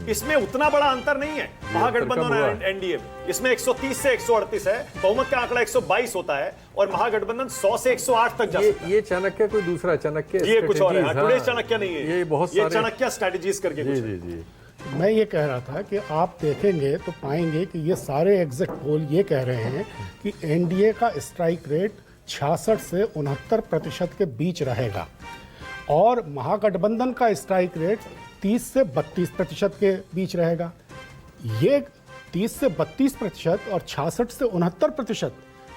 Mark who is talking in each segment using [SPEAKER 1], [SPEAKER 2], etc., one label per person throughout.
[SPEAKER 1] इसमें उतना बड़ा अंतर नहीं है महागठबंधन और एनडीए में। इसमें 130 से 138 है, बहुमत का आंकड़ा 122 होता है और महागठबंधन 100 से 108 तक जा सकता है।
[SPEAKER 2] ये चाणक्य कोई दूसरा चाणक्य,
[SPEAKER 1] ये कुछ और है। टुडे चाणक्य नहीं है,
[SPEAKER 2] ये बहुत
[SPEAKER 1] ये चाणक्य स्ट्रेटजीज करके कुछ
[SPEAKER 2] जी जी।
[SPEAKER 3] मैं ये कह रहा था कि आप देखेंगे तो पाएंगे कि ये सारे एग्जिट पोल ये कह रहे हैं कि एनडीए का स्ट्राइक रेट 66 से 69% के बीच रहेगा और महागठबंधन का स्ट्राइक रेट 30 से 32% के बीच रहेगा। ये 30 से 32% और 66 से 69%,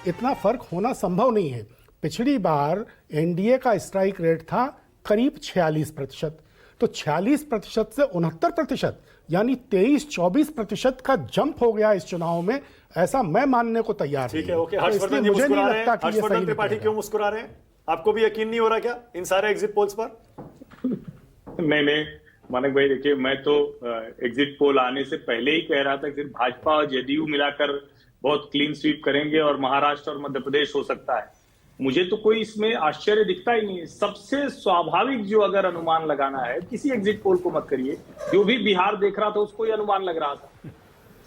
[SPEAKER 3] इतना फर्क होना संभव नहीं है। पिछली बार एनडीए का स्ट्राइक रेट था करीब 46%, तो 46% से 69% यानी 23-24% का जंप हो गया इस चुनाव में, ऐसा मैं मानने को तैयार
[SPEAKER 1] ठीक है। ओके,
[SPEAKER 3] तो इसलिए
[SPEAKER 1] हर्षवर्धन जी
[SPEAKER 3] मुझे नहीं
[SPEAKER 1] मुस्कुरा रहे हैं।
[SPEAKER 3] लगता कि ये
[SPEAKER 1] हर्षवर्धन
[SPEAKER 3] सही
[SPEAKER 1] त्रिपाठी क्यों मुस्कुरा रहे हैं? आपको भी यकीन नहीं हो रहा क्या इन सारे एग्जिट पोल्स पर?
[SPEAKER 4] नहीं मानक भाई, देखिए मैं तो एग्जिट पोल आने से पहले ही कह रहा था कि भाजपा और जेडीयू मिलाकर बहुत क्लीन स्वीप करेंगे और महाराष्ट्र और मध्य प्रदेश हो सकता है। मुझे तो कोई इसमें आश्चर्य दिखता ही नहीं। सबसे स्वाभाविक जो अगर अनुमान लगाना है, किसी एग्जिट पोल को मत करिए, जो भी बिहार देख रहा था उसको ही अनुमान लग रहा था।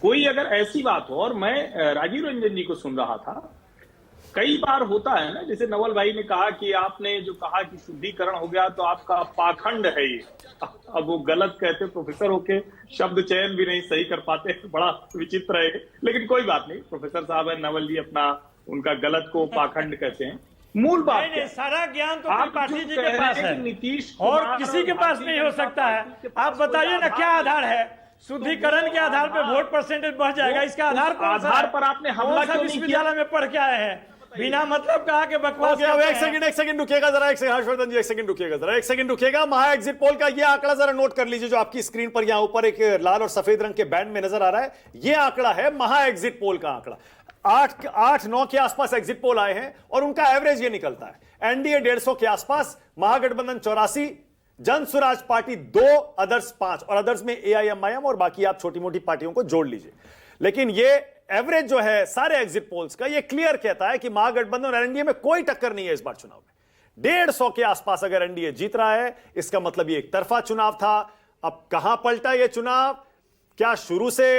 [SPEAKER 4] कोई अगर ऐसी बात हो, और मैं राजीव रंजन जी को सुन रहा था, कई बार होता है ना, जैसे नवल भाई ने कहा कि आपने जो कहा कि शुद्धिकरण हो गया तो आपका पाखंड है ये। अब वो गलत कहते, प्रोफेसर होके शब्द चयन भी नहीं सही कर पाते, बड़ा विचित्र है, लेकिन कोई बात नहीं। प्रोफेसर साहब है, नवल जी अपना उनका गलत को पाखंड कहते हैं। मूल बात
[SPEAKER 5] नहीं, सारा ज्ञान तो त्रिपाठी जी के पास है
[SPEAKER 4] नीतीश
[SPEAKER 5] और किसी के पास नहीं हो सकता है। आप बताइए ना क्या आधार है? शुद्धिकरण के आधार पर वोट परसेंटेज बढ़ जाएगा, इसका आधार
[SPEAKER 4] पर आपने हमला क्यों नहीं किया?
[SPEAKER 5] विश्वविद्यालय में पढ़ के आए हैं, बिना मतलब कहा के बकवास।
[SPEAKER 1] एक सेकंड रुकिएगा जरा, हर्षवर्धन जी एक सेकंड रुकिएगा जरा, एक सेकंड रुकिएगा। महा एग्जिट पोल का ये आंकड़ा जरा नोट कर लीजिए, जो आपकी स्क्रीन पर यहाँ ऊपर एक लाल और सफेद रंग के बैंड में नजर आ रहा है। ये आंकड़ा है महा एग्जिट पोल का आंकड़ा। 8-9 के आसपास एग्जिट पोल आए हैं और उनका एवरेज ये निकलता है। एनडीए 150 के आसपास, महागठबंधन 84, जन स्वराज पार्टी 2, अदर्स 5, और अदर्स में एआईएमआईएम और बाकी आप छोटी मोटी पार्टियों को जोड़ लीजिए। लेकिन ये एवरेज जो है सारे एग्जिट पोल्स का, ये क्लियर कहता है कि महागठबंधन और एनडीए में कोई टक्कर नहीं है इस बार चुनाव में। 150 के आसपास अगर एनडीए जीत रहा है, इसका मतलब ये एक तरफा चुनाव था। अब कहां पलटा ये चुनाव? क्या शुरू से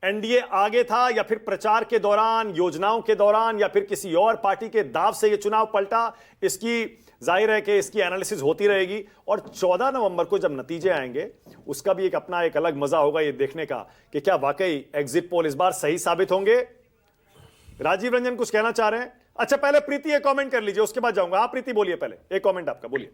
[SPEAKER 1] एनडीए आगे था, या फिर प्रचार के दौरान, योजनाओं के दौरान, या फिर किसी और पार्टी के दाव से ये चुनाव पलटा? इसकी जाहिर है कि इसकी एनालिसिस होती रहेगी और 14 नवंबर को जब नतीजे आएंगे उसका भी एक अपना एक अलग मजा होगा ये देखने का कि क्या वाकई एग्जिट पोल इस बार सही साबित होंगे। राजीव रंजन कुछ कहना चाह रहे हैं? अच्छा, पहले प्रीति एक कमेंट कर लीजिए, उसके बाद जाऊंगा। आप प्रीति बोलिए, पहले एक कमेंट आपका, बोलिए।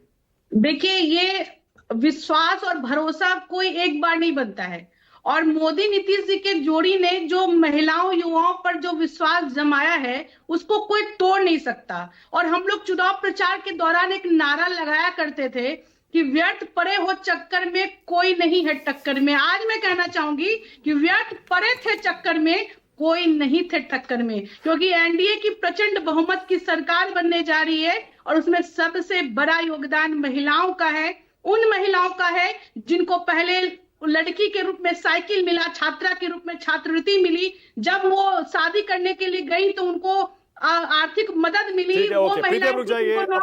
[SPEAKER 6] देखिए, ये विश्वास और भरोसा कोई एक बार नहीं बनता है, और मोदी नीतीश जी के जोड़ी ने जो महिलाओं युवाओं पर जो विश्वास जमाया है उसको कोई तोड़ नहीं सकता। और हम लोग चुनाव प्रचार के दौरान एक नारा लगाया करते थे कि व्यर्थ पड़े हो चक्कर में कोई नहीं है टक्कर में। आज मैं कहना चाहूंगी कि व्यर्थ पड़े थे चक्कर में, कोई नहीं थे टक्कर में, क्योंकि एनडीए की प्रचंड बहुमत की सरकार बनने जा रही है और उसमें सबसे बड़ा योगदान महिलाओं का है। उन महिलाओं का है जिनको पहले लड़की के रूप में साइकिल मिला, छात्रा के रूप में छात्रवृत्ति मिली, जब वो शादी करने के लिए गई तो उनको आर्थिक मदद मिली। वो महिला
[SPEAKER 1] रुक जाइए, थोड़ा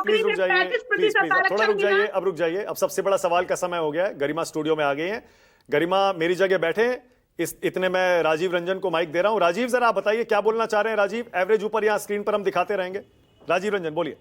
[SPEAKER 1] रुक जाइए, अब रुक जाइए। अब सबसे बड़ा सवाल का समय हो गया है। गरिमा स्टूडियो में आ गई हैं। गरिमा मेरी जगह बैठे, इतने मैं राजीव रंजन को माइक दे रहा हूं। राजीव जरा आप बताइए क्या बोलना चाह रहे हैं। राजीव, एवरेज ऊपर यहां स्क्रीन पर हम दिखाते रहेंगे। राजीव रंजन बोलिए।